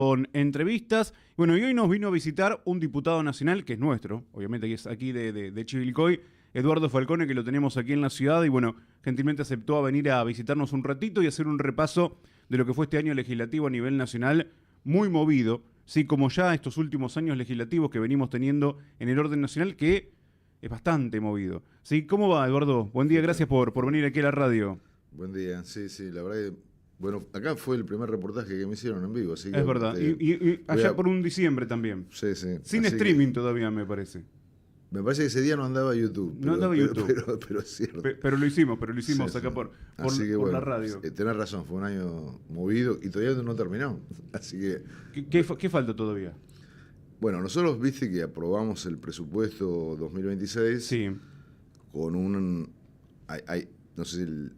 con entrevistas. Bueno, y hoy nos vino a visitar un diputado nacional que es nuestro, obviamente que es aquí de Chivilcoy, Eduardo Falcone, que lo tenemos aquí en la ciudad y bueno, gentilmente aceptó a venir a visitarnos un ratito y hacer un repaso de lo que fue este año legislativo a nivel nacional, muy movido, sí, como ya estos últimos años legislativos que venimos teniendo en el orden nacional, que es bastante movido. Sí, ¿cómo va, Eduardo? Buen día, ¿Qué tal? gracias por venir aquí a la radio. Buen día. Sí, sí, la verdad que, bueno, acá fue el primer reportaje que me hicieron en vivo, así que Es verdad, y voy allá a... por un diciembre también. Sí, sí. Sin Así que streaming todavía, me parece. me parece que ese día no andaba YouTube, No andaba YouTube. pero es cierto. Pero lo Sí, hicimos sí. acá Así que por la bueno, radio. tenés razón, fue un año movido y todavía no terminó. Así que, ¿Qué falta todavía? bueno, nosotros viste que aprobamos el presupuesto 2026 Sí, con un... no sé si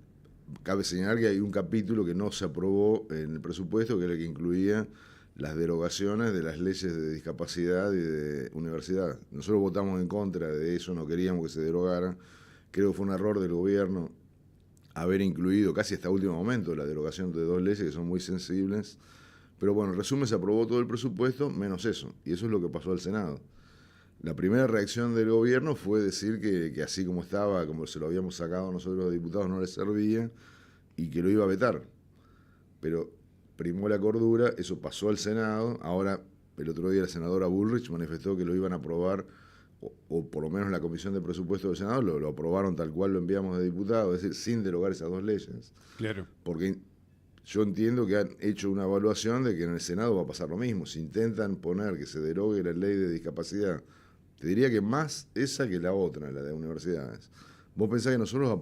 cabe señalar que hay un capítulo que no se aprobó en el presupuesto, que era el que incluía las derogaciones de las leyes de discapacidad y de universidad. Nosotros votamos en contra de eso, no queríamos que se derogara. Creo que fue un error del gobierno haber incluido casi hasta último momento la derogación de dos leyes que son muy sensibles. Pero bueno, en resumen, se aprobó todo el presupuesto menos eso. Y eso es lo que pasó al Senado. La primera reacción del gobierno fue decir que así como estaba, como se lo habíamos sacado nosotros los diputados, no le servía y que lo iba a vetar. Pero primó la cordura, eso pasó al Senado. Ahora, el otro día la senadora Bullrich manifestó que lo iban a aprobar, o por lo menos la Comisión de Presupuestos del Senado lo aprobaron tal cual lo enviamos de diputados, es decir, sin derogar esas dos leyes. claro. Porque yo entiendo que han hecho una evaluación de que en el Senado va a pasar lo mismo. Si intentan poner que se derogue la ley de discapacidad, te diría que más esa que la otra, la de universidades. Vos pensás que nosotros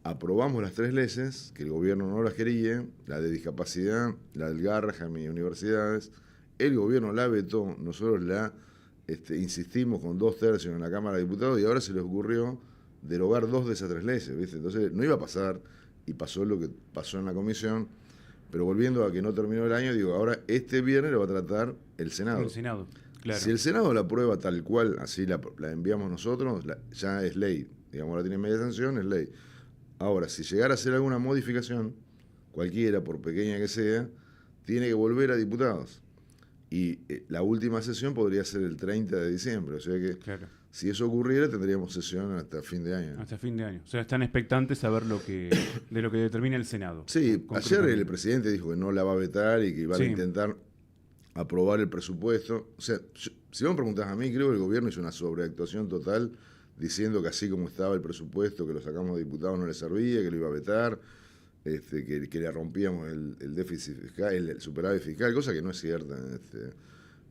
aprobamos las tres leyes, que el gobierno no las quería, la de discapacidad, la del Garrahan y universidades, el gobierno la vetó, nosotros insistimos con 2/3 en la Cámara de Diputados y ahora se les ocurrió derogar dos de esas tres leyes, ¿viste? Entonces no iba a pasar y pasó lo que pasó en la comisión, pero volviendo a que no terminó el año, digo, ahora este viernes lo va a tratar el El Senado. Senado, claro. Si el Senado la aprueba tal cual, así la enviamos nosotros, ya es ley, digamos, ahora tiene media sanción, es ley. Ahora, si llegara a hacer alguna modificación, cualquiera, por pequeña que sea, tiene que volver a diputados. Y la última sesión podría ser el 30 de diciembre, o sea que Claro. si eso ocurriera tendríamos sesión hasta fin de año. Hasta fin de año. O sea, están expectantes a ver de lo que determina el Senado. Sí, ayer el presidente dijo que no la va a vetar y que iba a Sí, intentar aprobar el presupuesto. O sea, si vos me preguntás a mí, creo que el gobierno hizo una sobreactuación total diciendo que así como estaba el presupuesto, que lo sacamos de diputados no le servía, que lo iba a vetar, que le rompíamos el déficit fiscal, el superávit fiscal, cosa que no es cierta.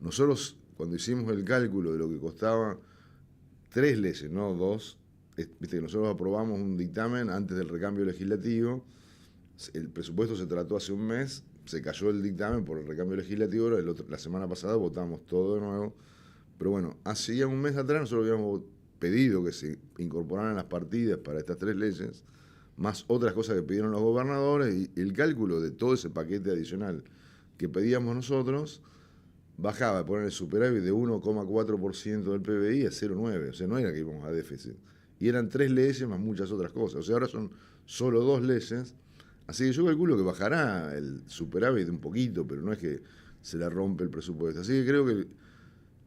Nosotros, cuando hicimos el cálculo de lo que costaba tres leyes, no dos, viste que nosotros aprobamos un dictamen antes del recambio legislativo, el presupuesto se trató hace un mes, se cayó el dictamen por el recambio legislativo, la semana pasada votamos todo de nuevo, pero bueno, hacía un mes atrás nosotros habíamos pedido que se incorporaran las partidas para estas tres leyes, más otras cosas que pidieron los gobernadores, y el cálculo de todo ese paquete adicional que pedíamos nosotros bajaba, poner el superávit de 1,4% del PBI a 0,9%, o sea, no era que íbamos a déficit. Y eran tres leyes más muchas otras cosas, o sea, ahora son solo dos leyes, así que yo calculo que bajará el superávit un poquito, pero no es que se le rompe el presupuesto. Así que creo que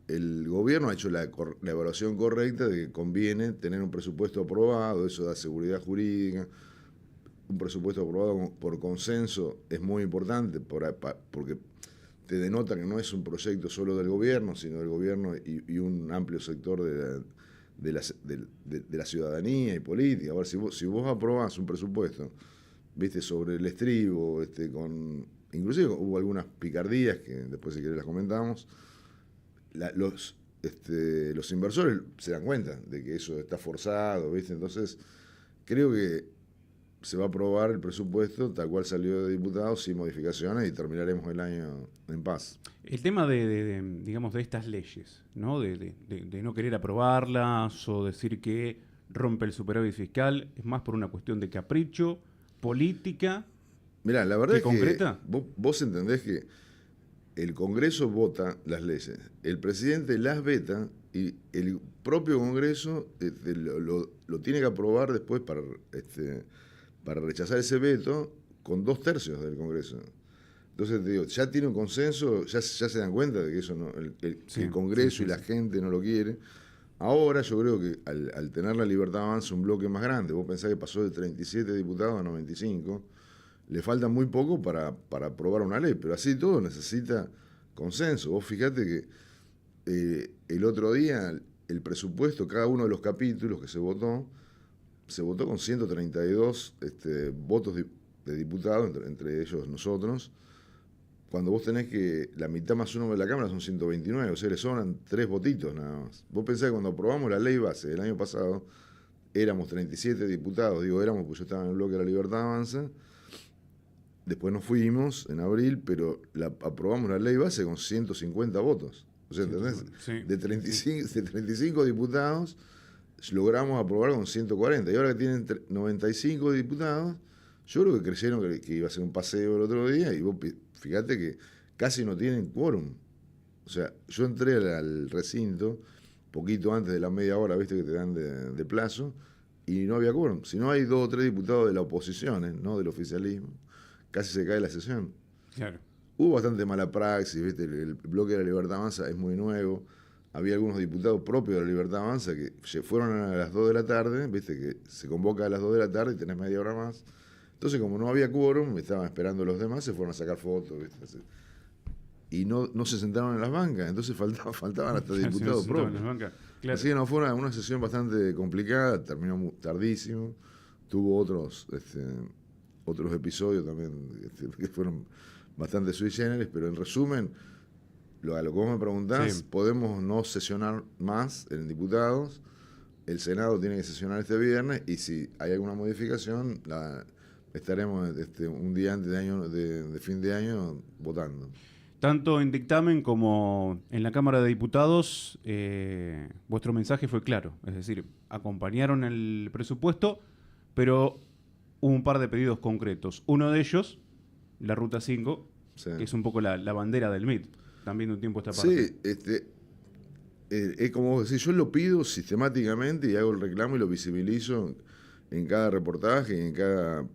el gobierno ha hecho la evaluación correcta de que conviene tener un presupuesto aprobado, eso da seguridad jurídica. Un presupuesto aprobado por consenso es muy importante porque te denota que no es un proyecto solo del gobierno, sino del gobierno y un amplio sector de la ciudadanía y política. A ver, si vos aprobás un presupuesto, viste, sobre el estribo, inclusive hubo algunas picardías que después si querés las comentamos, los inversores se dan cuenta de que eso está forzado, ¿viste? Entonces, creo que se va a aprobar el presupuesto tal cual salió de diputados sin modificaciones y terminaremos el año en paz. el tema digamos, de estas leyes, ¿no? De no querer aprobarlas o decir que rompe el superávit fiscal, es más por una cuestión de capricho, política, Mirá, la verdad que es que concreta. vos entendés que el Congreso vota las leyes, el presidente las veta y el propio Congreso lo tiene que aprobar después para rechazar ese veto con 2/3 del Congreso. Entonces te digo, ya tiene un consenso, ya se dan cuenta de que eso no, Sí, el Congreso sí, y la sí. gente no lo quiere. Ahora yo creo que al tener la Libertad Avanza un bloque más grande, vos pensás que pasó de 37 diputados a 95, le falta muy poco para aprobar una ley, pero así todo necesita consenso. Vos fijate que el otro día el presupuesto, cada uno de los capítulos que se votó con 132 votos de diputados, entre ellos nosotros, cuando vos tenés que la mitad más uno de la Cámara son 129, o sea, le sobran 3 votitos nada más. Vos pensás que cuando aprobamos la ley base del año pasado, éramos 37 diputados, digo éramos porque yo estaba en el bloque de la Libertad Avanza, después nos fuimos en abril, pero aprobamos la ley base con 150 votos. O sea, ¿entendés? Sí, De sí. 35, de 35 diputados logramos aprobar con 140. Y ahora que tienen 95 diputados, yo creo que creyeron que iba a ser un paseo el otro día y vos fíjate que casi no tienen quórum. O sea, yo entré al recinto poquito antes de la media hora, viste que te dan de plazo, y no había quórum. Si no hay 2 o 3 diputados de la oposición, no del oficialismo, casi se cae la sesión. Claro. Hubo bastante mala praxis, ¿viste? El bloque de la Libertad Avanza es muy nuevo. Había algunos diputados propios de la Libertad Avanza que fueron a las 2 de la tarde, ¿viste? Que se convoca a las 2 de la tarde y tenés media hora más. Entonces, como no había quórum, estaban esperando los demás, se fueron a sacar fotos, ¿viste? Y no se sentaron en las bancas, entonces faltaban hasta Claro, si no diputados se sentaban en propios. las bancas. Claro. Así que no, fue una sesión bastante complicada, terminó tardísimo, tuvo otros episodios también que fueron bastante sui generis, pero en resumen, a lo que vos me preguntás, Sí. podemos no sesionar más en diputados, el Senado tiene que sesionar este viernes y si hay alguna modificación, estaremos un día antes de fin de año votando. Tanto en dictamen como en la Cámara de Diputados, vuestro mensaje fue claro. Es decir, acompañaron el presupuesto, pero hubo un par de pedidos concretos. Uno de ellos, la Ruta 5, Sí. que es un poco la bandera del MIT, también de un tiempo a esta parte. Sí, es como vos decís, yo lo pido sistemáticamente y hago el reclamo y lo visibilizo en cada reportaje y en cada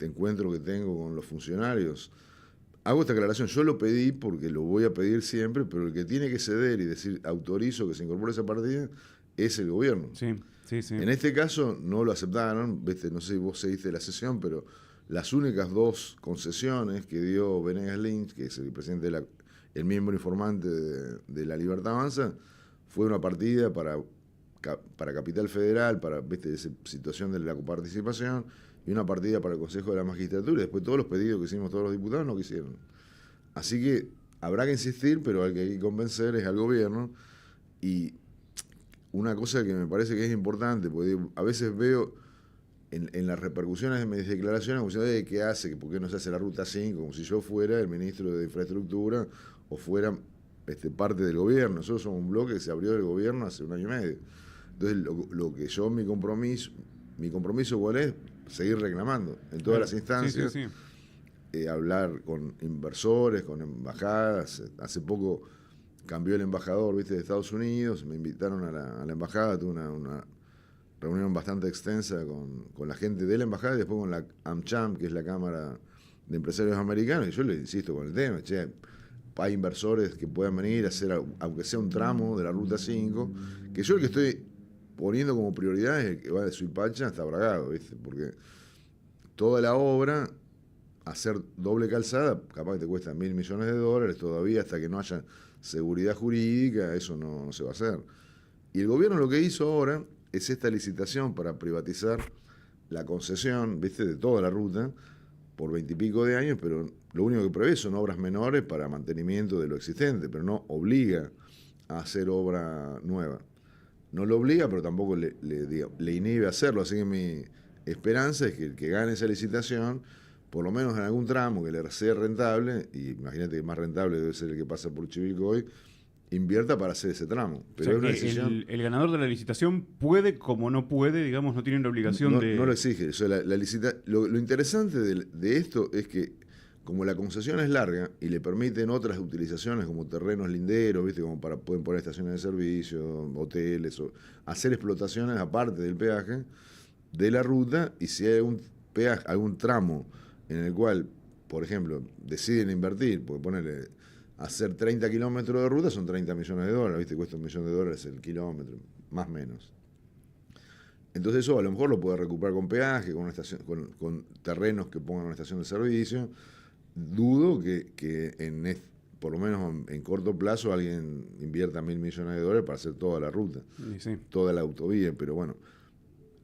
encuentro que tengo con los funcionarios. Hago esta aclaración, yo lo pedí porque lo voy a pedir siempre, pero el que tiene que ceder y decir autorizo que se incorpore esa partida es el gobierno. Sí, sí, sí. En este caso no lo aceptaron, no sé si vos seguiste la sesión, pero las únicas 2 concesiones que dio Venegas Lynch, que es el presidente el miembro informante de la Libertad Avanza, fue una partida para Capital Federal, para esa situación de la coparticipación, y una partida para el Consejo de la Magistratura, y después todos los pedidos que hicimos todos los diputados no quisieron. Así que habrá que insistir, pero al que hay que convencer es al gobierno, y una cosa que me parece que es importante, porque a veces veo en las repercusiones de mis declaraciones, como si, ¿qué hace? ¿Por qué no se hace la Ruta 5? Como si yo fuera el ministro de Infraestructura o fuera parte del gobierno. Nosotros somos un bloque que se abrió del gobierno hace 1 año y medio. Entonces, lo que yo, mi compromiso ¿cuál es? Seguir reclamando en todas las instancias, Sí, sí, sí. Hablar con inversores, con embajadas. Hace poco cambió el embajador, de Estados Unidos, me invitaron a la embajada, tuve una reunión bastante extensa con la gente de la embajada y después con la AmCham, que es la Cámara de Empresarios Americanos, y yo le insisto con el tema, hay inversores que puedan venir a hacer, aunque sea un tramo de la Ruta 5, que yo el que estoy poniendo como prioridad es el que va de Suipacha hasta Bragado, porque toda la obra, hacer doble calzada, capaz que te cuesta $1.000 millones, todavía hasta que no haya seguridad jurídica, eso no se va a hacer. Y el gobierno lo que hizo ahora es esta licitación para privatizar la concesión, de toda la ruta, por 20 y pico de años, pero lo único que prevé son obras menores para mantenimiento de lo existente, pero no obliga a hacer obra nueva. No lo obliga, pero tampoco le inhibe a hacerlo, así que mi esperanza es que el que gane esa licitación, por lo menos en algún tramo que le sea rentable, y imagínate que más rentable debe ser el que pasa por Chivilcoy, invierta para hacer ese tramo. Pero O es una sea, que decisión. el ganador de la licitación puede, como no puede, digamos, no tiene la obligación No, de. no lo exige. O sea, lo interesante de esto es que, como la concesión es larga y le permiten otras utilizaciones como terrenos linderos, como pueden poner estaciones de servicio, hoteles, o hacer explotaciones aparte del peaje de la ruta, y si hay algún tramo en el cual por ejemplo, deciden invertir, porque ponerle hacer 30 kilómetros de ruta son 30 millones de dólares, ¿viste? Cuesta $1.000.000 el kilómetro, más o menos. Entonces eso a lo mejor lo puede recuperar con peaje, con, una estación, con terrenos que pongan una estación de servicio. Dudo que por lo menos en corto plazo alguien invierta $1.000.000.000 para hacer toda la ruta, Sí. toda la autovía, pero bueno,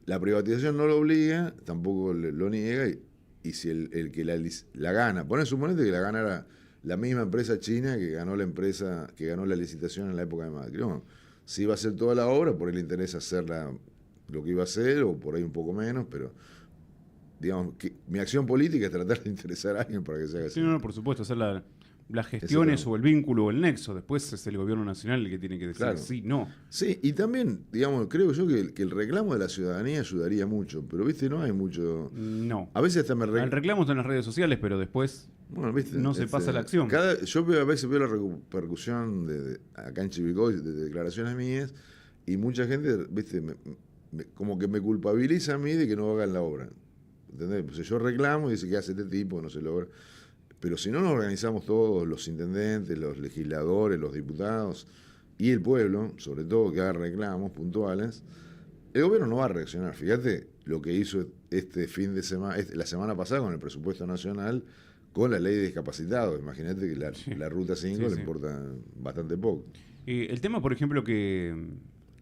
la privatización no lo obliga, tampoco lo niega, y si el que la gana, suponete que la ganara la misma empresa china que ganó la licitación en la época de Macri. No, si iba a hacer toda la obra, por ahí le interesa hacerla lo que iba a hacer, o por ahí un poco menos, pero digamos que mi acción política es tratar de interesar a alguien para que se haga así. Sí, no, por supuesto, hacer las gestiones o el vínculo o el nexo. Después es el gobierno nacional el que tiene que decir Claro. sí, no. Sí, y también, digamos, creo yo que el reclamo de la ciudadanía ayudaría mucho, pero viste, no hay mucho. No. A veces hasta El reclamo está en las redes sociales, pero después bueno, ¿viste? no se pasa la acción. Yo a veces veo la repercusión acá en Chivilcoy de declaraciones mías, y mucha gente, ¿viste? Como que me culpabiliza a mí de que no hagan la obra. ¿Entendés? Pues yo reclamo y dice que hace este tipo, no se logra. Pero si no nos organizamos todos, los intendentes, los legisladores, los diputados y el pueblo, sobre todo que haga reclamos puntuales, el gobierno no va a reaccionar. Fíjate lo que hizo este fin de semana, la semana pasada con el presupuesto nacional, con la ley de discapacitados. Imagínate que la Ruta 5 le importa bastante poco. El tema, por ejemplo, que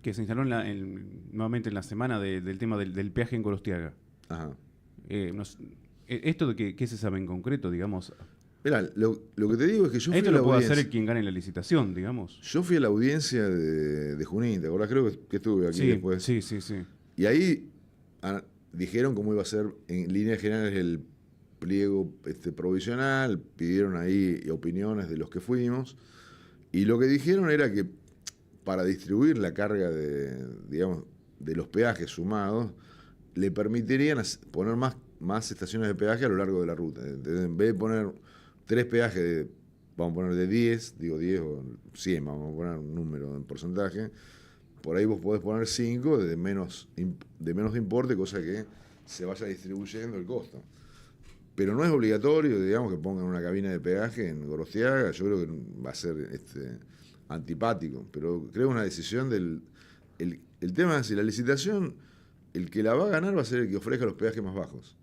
se instaló nuevamente en la semana del tema del peaje en Gorostiaga. Ajá. Esto de ¿qué se sabe en concreto, digamos? Mirá, lo que te digo es que yo fui esto a la lo puede audiencia. hacer quien gane la licitación, digamos. Yo fui a la audiencia de Junín, ¿te acordás? Creo que estuve aquí después. Sí. Y ahí dijeron cómo iba a ser en líneas generales el pliego provisional, pidieron ahí opiniones de los que fuimos, y lo que dijeron era que para distribuir la carga de los peajes sumados, le permitirían poner más estaciones de peaje a lo largo de la ruta. Entonces, en vez de poner 3 peajes, vamos a poner de 10, digo 10 o 100, vamos a poner un número en porcentaje, por ahí vos podés poner 5 de menos de importe, cosa que se vaya distribuyendo el costo. Pero no es obligatorio, digamos, que pongan una cabina de peaje en Gorostiaga. Yo creo que va a ser antipático, pero creo una decisión el tema es si la licitación, el que la va a ganar va a ser el que ofrezca los peajes más bajos.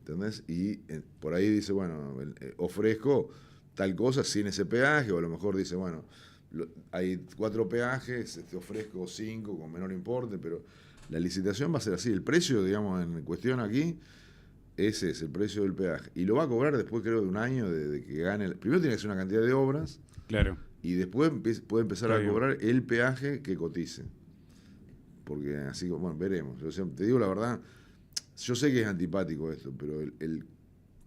¿Entendés? Y por ahí dice, bueno, ofrezco tal cosa sin ese peaje, o a lo mejor dice, bueno, hay 4 peajes, te ofrezco 5 con menor importe, pero la licitación va a ser así. El precio, digamos, en cuestión aquí, ese es el precio del peaje. Y lo va a cobrar después, creo, de un año de que gane. Primero tiene que hacer una cantidad de obras. Claro. Y después puede empezar a cobrar el peaje que cotice. Porque así, bueno, veremos. O sea, te digo la verdad, yo sé que es antipático esto, pero el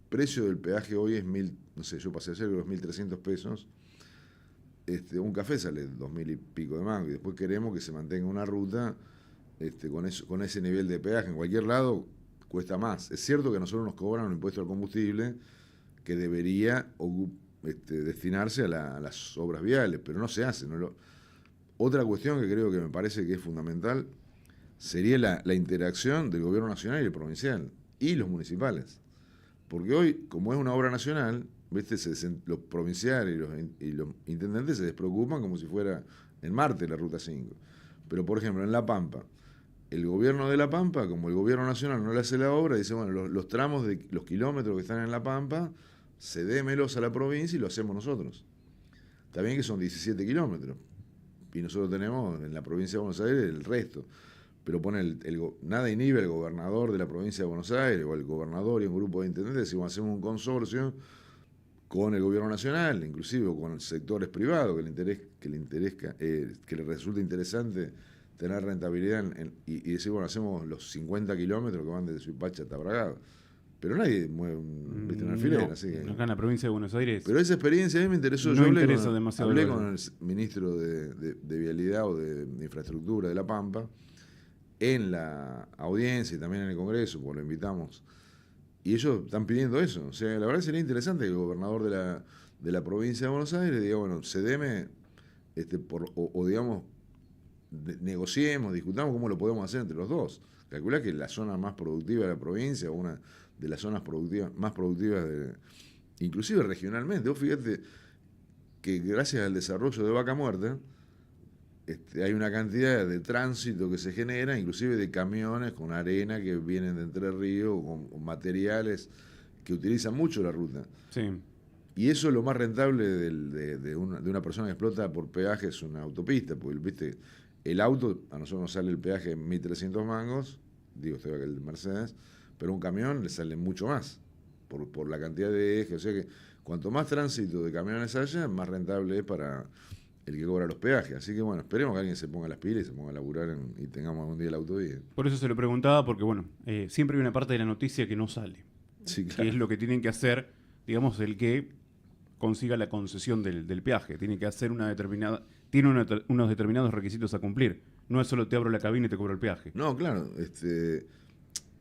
precio del peaje hoy es no sé, yo pasé a hacer los 1.300 pesos. Un café sale 2.000 y pico de mango, y después queremos que se mantenga una ruta con ese nivel de peaje. En cualquier lado cuesta más. Es cierto que a nosotros nos cobran un impuesto al combustible que debería destinarse a las obras viales, pero no se hace. Otra cuestión que creo que me parece que es fundamental sería la interacción del gobierno nacional y el provincial y los municipales. Porque hoy, como es una obra nacional, ¿viste? Los provinciales y los intendentes se despreocupan como si fuera en Marte la Ruta 5. Pero, por ejemplo, en La Pampa, el gobierno de La Pampa, como el gobierno nacional no le hace la obra, dice, bueno, los tramos de los kilómetros que están en La Pampa, cedémelos a la provincia y lo hacemos nosotros. Está bien que son 17 kilómetros, y nosotros tenemos en la provincia de Buenos Aires el resto. Pero nada inhibe al gobernador de la provincia de Buenos Aires o al gobernador y un grupo de intendentes, si hacemos un consorcio con el gobierno nacional, inclusive o con sectores privados que le resulte interesante tener rentabilidad y decir, bueno, hacemos los 50 kilómetros que van desde Suipacha hasta Bragado. Pero nadie mueve un alfiler, así que. Acá en la provincia de Buenos Aires. Pero esa experiencia a mí me interesó. No Yo hablé con el ministro de Vialidad o de Infraestructura de La Pampa en la audiencia y también en el Congreso, porque lo invitamos. Y ellos están pidiendo eso. O sea, la verdad sería interesante que el gobernador de la provincia de Buenos Aires diga, bueno, cedeme, digamos, negociemos, discutamos cómo lo podemos hacer entre los dos. Calculá que la zona más productiva de la provincia, una de las zonas más productivas inclusive regionalmente. Vos fíjate que gracias al desarrollo de Vaca Muerta, hay una cantidad de tránsito que se genera, inclusive de camiones con arena que vienen de Entre Ríos, con materiales que utilizan mucho la ruta. Sí. Y eso es lo más rentable de una persona que explota por peaje, es una autopista, porque viste, el auto, a nosotros nos sale el peaje en 1.300 mangos, digo, estoy acá el Mercedes, pero un camión le sale mucho más, por la cantidad de ejes. O sea que cuanto más tránsito de camiones haya, más rentable es para el que cobra los peajes. Así que bueno, esperemos que alguien se ponga las pilas y se ponga a laburar y tengamos algún día el autovía. Por eso se lo preguntaba, porque bueno, siempre hay una parte de la noticia que no sale. Sí, claro. Que es lo que tienen que hacer, digamos, el que consiga la concesión del peaje. Tiene que hacer unos determinados requisitos a cumplir. No es solo te abro la cabina y te cobro el peaje. No, claro.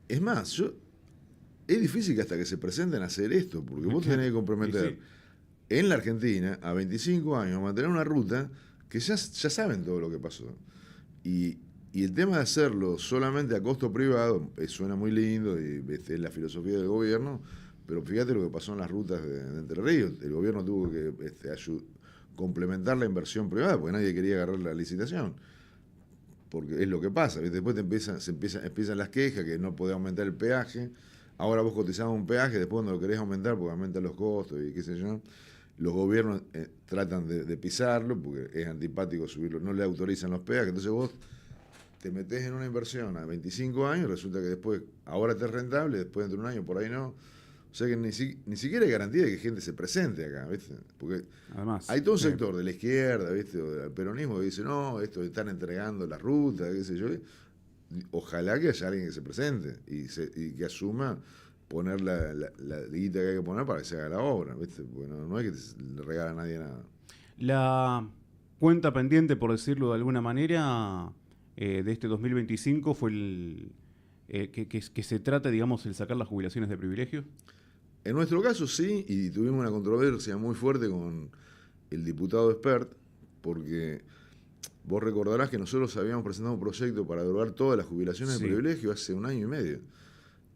Es más, es difícil que hasta que se presenten a hacer esto, porque vos tenés que comprometer en la Argentina a 25 años a mantener una ruta que ya saben todo lo que pasó. Y el tema de hacerlo solamente a costo privado suena muy lindo y es la filosofía del gobierno, pero fíjate lo que pasó en las rutas de Entre Ríos. El gobierno tuvo que complementar la inversión privada porque nadie quería agarrar la licitación. Porque es lo que pasa. Después empiezan las quejas que no podés aumentar el peaje. Ahora vos cotizás un peaje, después no lo querés aumentar porque aumentan los costos y qué sé yo. Los gobiernos tratan de pisarlo porque es antipático subirlo, no le autorizan los peajes. Entonces vos te metés en una inversión a 25 años, resulta que después, ahora te es rentable, después dentro de un año por ahí no. O sea que ni siquiera hay garantía de que gente se presente acá, ¿viste? Porque además, hay todo un sector de la izquierda, ¿viste? O del peronismo que dice, no, esto están entregando la ruta, qué sé yo. Ojalá que haya alguien que se presente y que asuma poner la guita que hay que poner para que se haga la obra, ¿viste? Porque no es que le regala a nadie nada. La cuenta pendiente, por decirlo de alguna manera, de este 2025 fue que se trate, digamos, el sacar las jubilaciones de privilegio. En nuestro caso sí, y tuvimos una controversia muy fuerte con el diputado Espert, porque vos recordarás que nosotros habíamos presentado un proyecto para derogar todas las jubilaciones de privilegio hace 1 año y medio.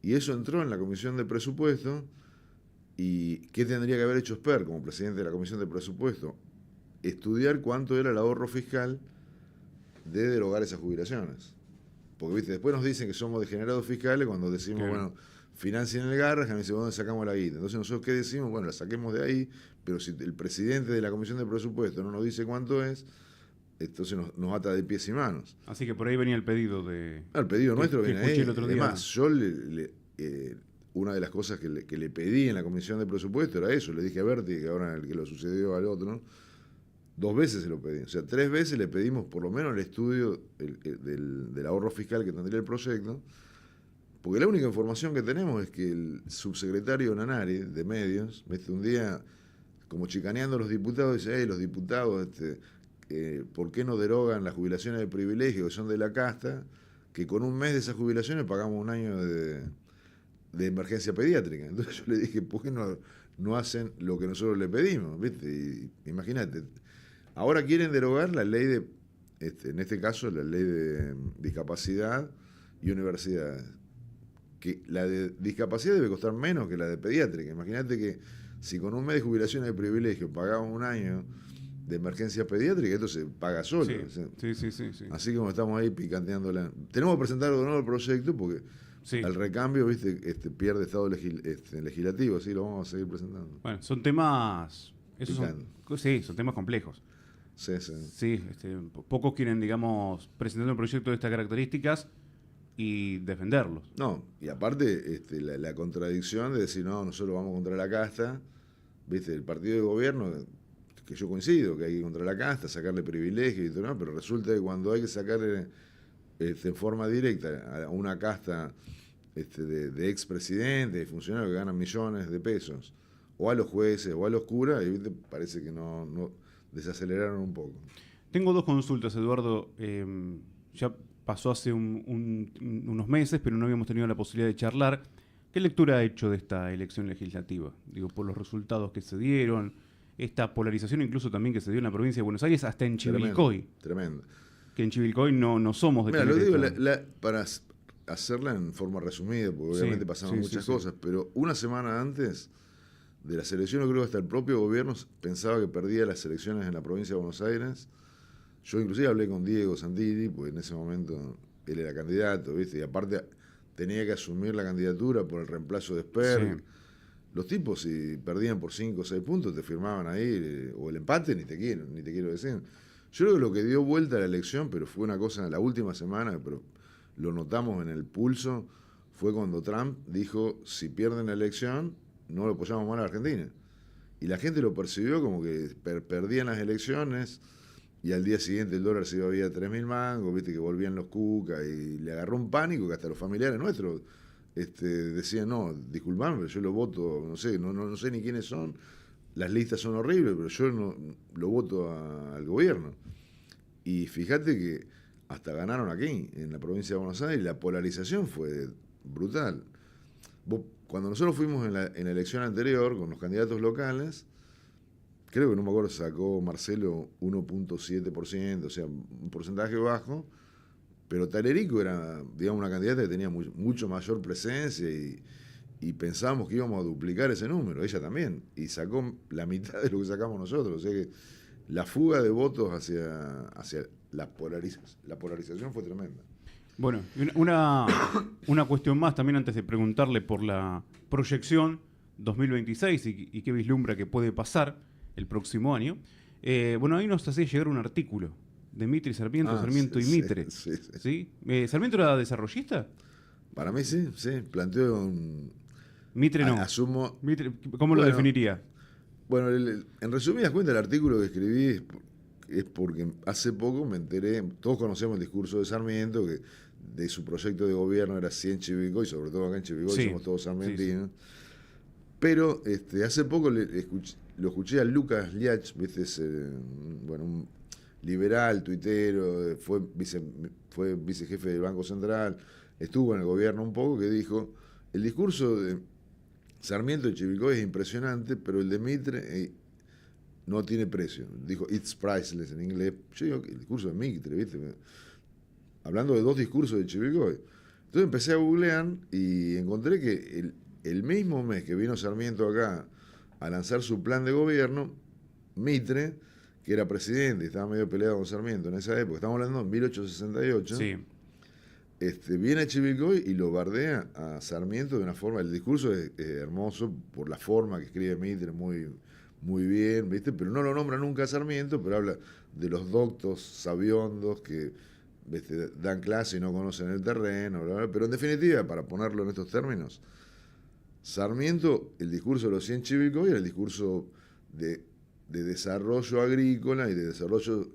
Y eso entró en la Comisión de Presupuesto. ¿Y qué tendría que haber hecho Espert como presidente de la Comisión de Presupuesto? Estudiar cuánto era el ahorro fiscal de derogar esas jubilaciones. Porque, viste, después nos dicen que somos degenerados fiscales cuando decimos, bueno, financien el Garrahan, y me dicen, ¿dónde sacamos la guita? Entonces nosotros, ¿qué decimos? Bueno, la saquemos de ahí, pero si el presidente de la Comisión de Presupuesto no nos dice cuánto es, entonces nos ata de pies y manos. Así que por ahí venía el pedido de... El pedido nuestro viene ahí. Además, yo una de las cosas que le pedí en la Comisión de Presupuesto era eso. Le dije a Berti, que ahora el que lo sucedió al otro, 2 veces se lo pedí. O sea, 3 veces le pedimos por lo menos el estudio del ahorro fiscal que tendría el proyecto, porque la única información que tenemos es que el subsecretario Nanari, de Medios, un día, como chicaneando a los diputados, dice, los diputados, ¿por qué no derogan las jubilaciones de privilegio que son de la casta? Que con un mes de esas jubilaciones pagamos 1 año de emergencia pediátrica. Entonces yo le dije, ¿por qué no hacen lo que nosotros le pedimos? ¿Viste? Imagínate, ahora quieren derogar la ley de, en este caso, la ley de discapacidad y universidades. Que la de discapacidad debe costar menos que la de pediátrica. Imagínate que si con un mes de jubilaciones de privilegio pagamos 1 año de emergencia pediátrica, esto se paga solo. Sí. Así como estamos ahí picanteándola. Tenemos que presentar de nuevo el proyecto porque al recambio, viste, pierde estado legislativo, así lo vamos a seguir presentando. Bueno, son temas... son temas complejos. Sí, pocos quieren, digamos, presentar un proyecto de estas características y defenderlos. No, y aparte la contradicción de decir, no, nosotros vamos contra la casta, viste, el partido de gobierno, que yo coincido, que hay que ir contra la casta, sacarle privilegios y todo, ¿no? Pero resulta que cuando hay que sacarle en forma directa a una casta de expresidentes, de funcionarios que ganan millones de pesos, o a los jueces, o a los curas, y parece que no desaceleraron un poco. Tengo 2 consultas, Eduardo. Ya pasó hace unos meses, pero no habíamos tenido la posibilidad de charlar. ¿Qué lectura ha hecho de esta elección legislativa? Digo, por los resultados que se dieron, esta polarización incluso también que se dio en la provincia de Buenos Aires, hasta en Chivilcoy. Tremendo. Que en Chivilcoy no somos de... Mira, lo digo para hacerla en forma resumida, porque obviamente pasaron muchas cosas, pero una semana antes de las elecciones, creo que hasta el propio gobierno pensaba que perdía las elecciones en la provincia de Buenos Aires. Yo inclusive hablé con Diego Santilli, porque en ese momento él era candidato, ¿viste? Y aparte tenía que asumir la candidatura por el reemplazo de Sperg. Sí. Los tipos, si perdían por 5 o 6 puntos, te firmaban ahí, o el empate, ni te quiero decir. Yo creo que lo que dio vuelta a la elección, pero fue una cosa en la última semana, pero lo notamos en el pulso, fue cuando Trump dijo, si pierden la elección, no lo apoyamos más a la Argentina. Y la gente lo percibió como que perdían las elecciones, y al día siguiente el dólar se iba a 3.000 mangos, viste que volvían los cucas, y le agarró un pánico que hasta los familiares nuestros decían, no, disculpame, pero yo lo voto, no sé ni quiénes son, las listas son horribles, pero yo no lo voto al gobierno. Y fíjate que hasta ganaron aquí, en la provincia de Buenos Aires, la polarización fue brutal. Cuando nosotros fuimos en la elección anterior con los candidatos locales, creo que no me acuerdo, sacó Marcelo 1.7%, o sea, un porcentaje bajo, pero Talerico era, digamos, una candidata que tenía mucho mayor presencia y pensábamos que íbamos a duplicar ese número, ella también, y sacó la mitad de lo que sacamos nosotros, o sea que la fuga de votos hacia la polarización fue tremenda. Bueno, una cuestión más también antes de preguntarle por la proyección 2026 y qué vislumbra que puede pasar el próximo año. Bueno, ahí nos hacía llegar un artículo de Mitre y Sarmiento, Sarmiento y Mitre. Sí. ¿Sí? ¿Sarmiento era desarrollista? Para mí sí, planteo un... Mitre no. Asumo... Mitre, ¿cómo lo definiría? Bueno, en resumidas cuentas, el artículo que escribí es porque hace poco me enteré, todos conocemos el discurso de Sarmiento, que de su proyecto de gobierno era 100 Chivilcoy, sobre todo acá en Chivilcoy somos todos sarmentinos. Sí. Pero hace poco lo escuché a Lucas Liach, ¿viste? Un liberal, tuitero, fue vicejefe del Banco Central, estuvo en el gobierno un poco, que dijo, el discurso de Sarmiento y Chivilcoy es impresionante, pero el de Mitre no tiene precio. Dijo, it's priceless en inglés. Yo digo, el discurso de Mitre, ¿viste? Hablando de dos discursos de Chivilcoy. Entonces empecé a googlear y encontré que el mismo mes que vino Sarmiento acá a lanzar su plan de gobierno, Mitre, que era presidente y estaba medio peleado con Sarmiento en esa época, estamos hablando de 1868, sí. Viene a Chivilcoy y lo bardea a Sarmiento de una forma, el discurso es hermoso por la forma que escribe Mitre, muy bien, ¿viste? Pero no lo nombra nunca a Sarmiento, pero habla de los doctos sabiondos que dan clase y no conocen el terreno, bla, bla. Pero en definitiva, para ponerlo en estos términos, Sarmiento, el discurso de los 100 Chivilcoy era el discurso de desarrollo agrícola y de desarrollo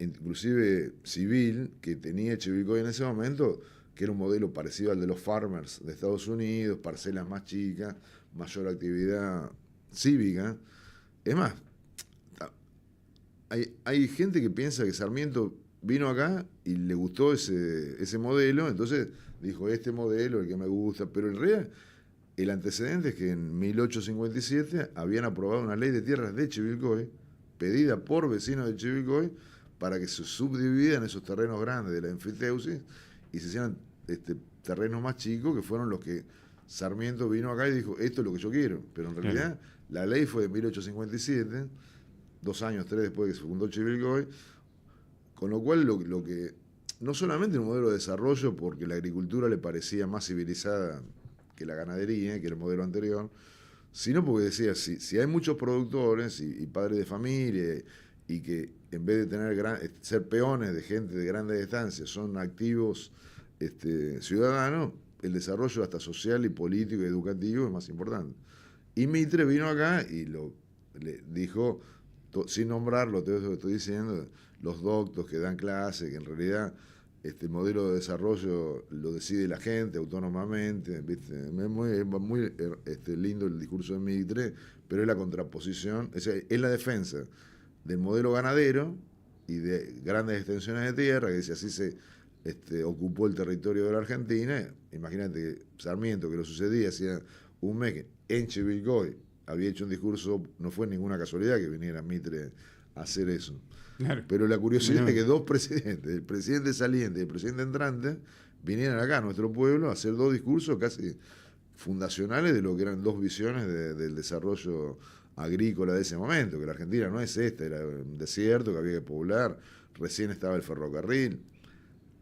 inclusive civil que tenía Chivilcoy en ese momento, que era un modelo parecido al de los farmers de Estados Unidos, parcelas más chicas, mayor actividad cívica. Es más, hay gente que piensa que Sarmiento vino acá y le gustó ese modelo, entonces dijo, este modelo, el que me gusta, pero en realidad el antecedente es que en 1857 habían aprobado una ley de tierras de Chivilcoy, pedida por vecinos de Chivilcoy, para que se subdividan esos terrenos grandes de la enfiteusis y se hicieran terrenos más chicos, que fueron los que Sarmiento vino acá y dijo, esto es lo que yo quiero. Pero en realidad la ley fue de 1857, 2 años, 3 después de que se fundó Chivilcoy, con lo cual lo que, no solamente un modelo de desarrollo, porque la agricultura le parecía más civilizada que la ganadería, que era el modelo anterior, sino porque decía, si hay muchos productores y padres de familia, y que en vez de tener ser peones de gente de grandes distancias, son activos ciudadanos, el desarrollo hasta social y político y educativo es más importante. Y Mitre vino acá y le dijo, sin nombrarlo, todo eso que estoy diciendo, los doctos que dan clase, que en realidad el modelo de desarrollo lo decide la gente autónomamente, ¿viste? Es muy lindo el discurso de Mitre, pero es la contraposición, es la defensa del modelo ganadero y de grandes extensiones de tierra, que dice así se ocupó el territorio de la Argentina. Imagínate que Sarmiento, que lo sucedía hacía un mes que en Chivilcoy había hecho un discurso, no fue ninguna casualidad que viniera Mitre a hacer eso. Claro. Pero la curiosidad es que dos presidentes, el presidente saliente y el presidente entrante, vinieran acá a nuestro pueblo a hacer dos discursos casi fundacionales de lo que eran dos visiones del desarrollo agrícola de ese momento, que la Argentina no es esta, era un desierto que había que poblar, recién estaba el ferrocarril.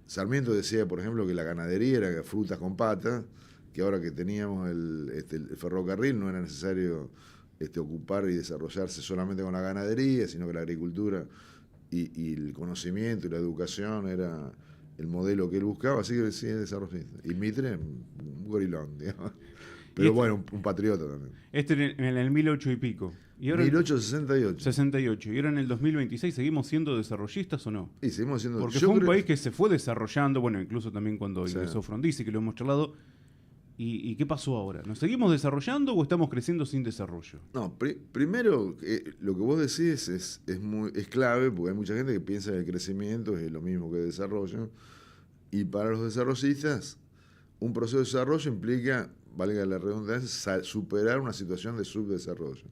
Sarmiento decía, por ejemplo, que la ganadería era frutas con patas, que ahora que teníamos el ferrocarril no era necesario ocupar y desarrollarse solamente con la ganadería, sino que la agricultura y el conocimiento y la educación era el modelo que él buscaba, así que sí, es desarrollista. Y Mitre, un gorilón, digamos. Pero bueno, un patriota también. En el 1800 y pico. Y ahora 1868. 68. ¿Y ahora en el 2026 seguimos siendo desarrollistas o no? Y seguimos siendo... Porque fue un país que se fue desarrollando, bueno, incluso también cuando Sí. ingresó Frondizi, que lo hemos charlado. ¿Y qué pasó ahora? ¿Nos seguimos desarrollando o estamos creciendo sin desarrollo? No, primero, lo que vos decís es clave, porque hay mucha gente que piensa que el crecimiento es lo mismo que el desarrollo. Y para los desarrollistas, un proceso de desarrollo implica, valga la redundancia, superar una situación de subdesarrollo.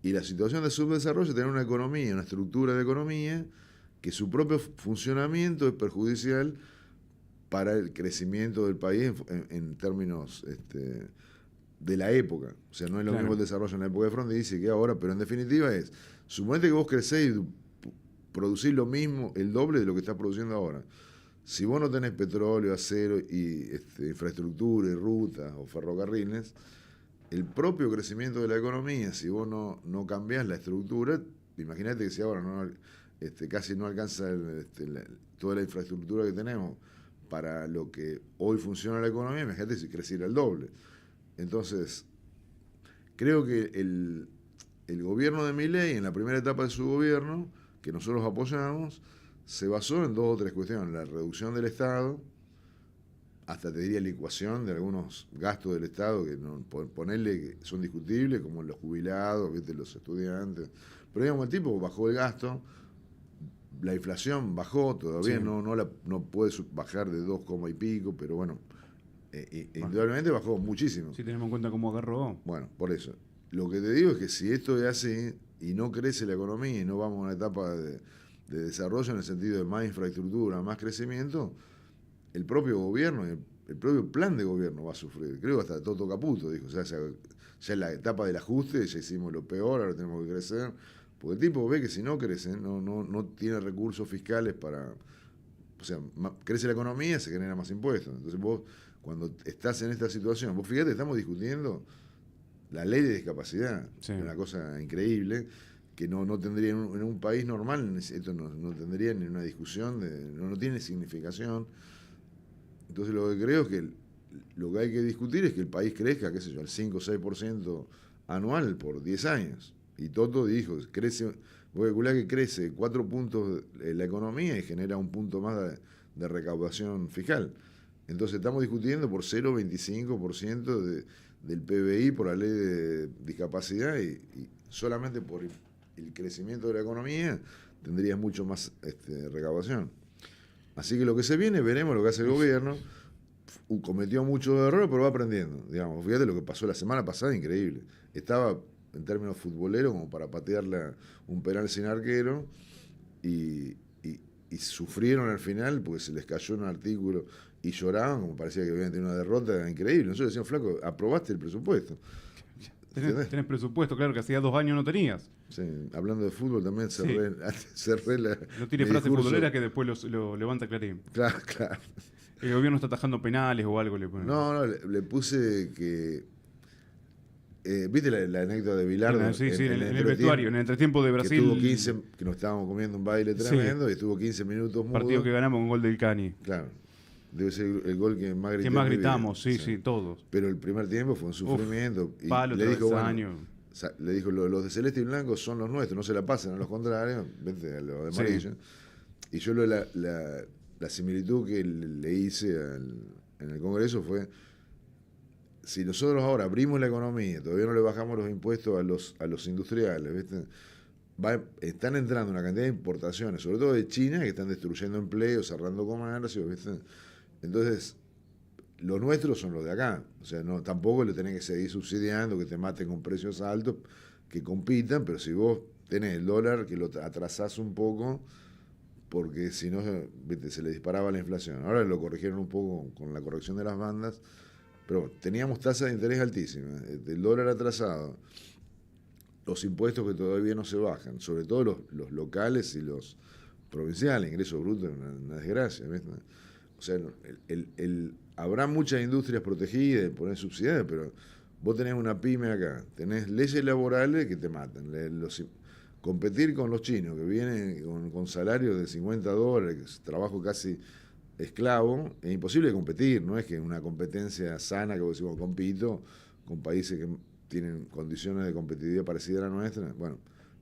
Y la situación de subdesarrollo es tener una economía, una estructura de economía, que su propio funcionamiento es perjudicial para el crecimiento del país en términos de la época. O sea, no es lo mismo el desarrollo en la época de Frondizi que ahora, pero en definitiva es, suponete que vos crecés y producís lo mismo, el doble de lo que estás produciendo ahora. Si vos no tenés petróleo, acero y infraestructura y rutas o ferrocarriles, el propio crecimiento de la economía, si vos no cambiás la estructura, imagínate que si ahora casi no alcanza toda la infraestructura que tenemos para lo que hoy funciona la economía, imagínate si creciera el doble. Entonces, creo que el gobierno de Milei, en la primera etapa de su gobierno, que nosotros apoyamos, se basó en 2 o 3 cuestiones: la reducción del Estado, hasta te diría licuación de algunos gastos del Estado que ponerle que son discutibles, como los jubilados, ¿viste? Los estudiantes. Pero digamos, el tipo bajó el gasto, la inflación bajó, todavía sí. no puede bajar de 2, y pico, pero bueno, indudablemente bajó muchísimo. Si tenemos en cuenta cómo agarró. Bueno, por eso. Lo que te digo es que si esto es así y no crece la economía y no vamos a una etapa de desarrollo en el sentido de más infraestructura, más crecimiento, el propio gobierno, el propio plan de gobierno va a sufrir. Creo que hasta Toto Caputo dijo, o sea, ya en la etapa del ajuste ya hicimos lo peor, ahora tenemos que crecer. Porque el tipo ve que si no crece, no tiene recursos fiscales para... O sea, crece la economía, se generan más impuestos. Entonces vos, cuando estás en esta situación, vos fíjate, estamos discutiendo la ley de discapacidad, sí. Una cosa increíble, que no tendría en un país normal, esto no tendría ni una discusión, no tiene significación. Entonces lo que creo es que lo que hay que discutir es que el país crezca, qué sé yo, al 5 o 6% anual por 10 años. Y Toto dijo, voy a calcular que crece 4 puntos la economía y genera 1 punto más de recaudación fiscal. Entonces estamos discutiendo por 0,25% del PBI por la ley de discapacidad y solamente por el crecimiento de la economía tendrías mucho más recaudación. Así que lo que se viene, veremos lo que hace el gobierno. Cometió muchos errores, pero va aprendiendo. Digamos, fíjate lo que pasó la semana pasada, increíble. Estaba en términos futboleros como para patearle un penal sin arquero y sufrieron al final porque se les cayó un artículo y lloraban como parecía que habían tenido una derrota increíble. Nosotros decíamos, flaco, aprobaste el presupuesto. Tenés presupuesto, claro, que hacía 2 años no tenías. Sí, hablando de fútbol también cerré la... No tiene frase futbolera que después lo levanta Clarín. Claro. El gobierno está atajando penales o algo le pone. No, le puse que... ¿Viste la anécdota de Bilardo? Sí, en el vestuario, en el entretiempo de Brasil. Que estuvo 15, que nos estábamos comiendo un baile tremendo, sí. Y estuvo 15 minutos mudo. Partido que ganamos con gol del Cani. Claro. Debe ser el gol que más gritamos. Que más gritamos, sí, todos. Pero el primer tiempo fue un sufrimiento. Y palo, le dijo, los de celeste y blanco son los nuestros, no se la pasen a los contrarios, vete a los de amarillo. Sí. Y yo la similitud que le hice en el Congreso fue, si nosotros ahora abrimos la economía, todavía no le bajamos los impuestos a los industriales, ¿viste? Están entrando una cantidad de importaciones, sobre todo de China, que están destruyendo empleos, cerrando comercios, ¿viste? Entonces, los nuestros son los de acá. O sea, tampoco le tenés que seguir subsidiando, que te maten con precios altos, que compitan, pero si vos tenés el dólar, que lo atrasás un poco, porque si no, ¿viste? Se le disparaba la inflación. Ahora lo corrigieron un poco con la corrección de las bandas, Pero teníamos tasas de interés altísimas, el dólar atrasado, los impuestos que todavía no se bajan, sobre todo los locales y los provinciales, ingresos brutos, una desgracia. ¿Ves? O sea, habrá muchas industrias protegidas, poner subsidiadas, pero vos tenés una pyme acá, tenés leyes laborales que te matan. Competir con los chinos que vienen con salarios de $50, trabajo casi esclavo, es imposible competir. No es que una competencia sana, que vos decimos, compito con países que tienen condiciones de competitividad parecidas a la nuestra. Bueno,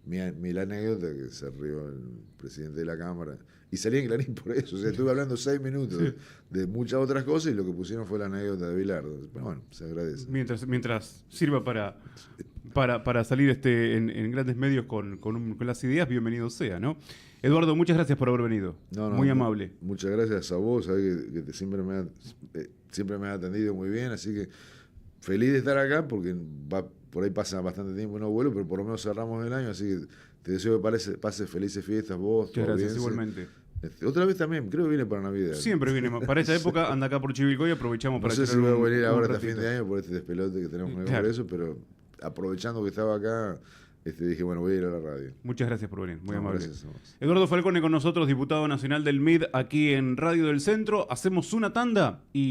mi la anécdota, que se rió el presidente de la Cámara, y salí en Clarín por eso. O sea, estuve hablando 6 minutos de muchas otras cosas y lo que pusieron fue la anécdota de Bilardo. Pero bueno, se agradece. Mientras sirva para salir en grandes medios con las ideas, bienvenido sea, ¿no? Eduardo, muchas gracias por haber venido. Muy amable. Muchas gracias a vos, sabés que siempre me has atendido muy bien, así que feliz de estar acá, porque por ahí pasa bastante tiempo y no vuelo, pero por lo menos cerramos el año, así que te deseo que pases felices fiestas vos. Muchas gracias, igualmente. Otra vez también, creo que viene para Navidad. Siempre viene, para esta época anda acá por Chivilcoy y aprovechamos para... No sé si voy a venir ahora hasta fin de año por este despelote que tenemos en el Congreso, pero aprovechando que estaba acá, dije, bueno, voy a ir a la radio. Muchas gracias por venir, muy amable. Gracias a vos. Eduardo Falcone con nosotros, diputado nacional del MID, aquí en Radio del Centro. Hacemos una tanda y...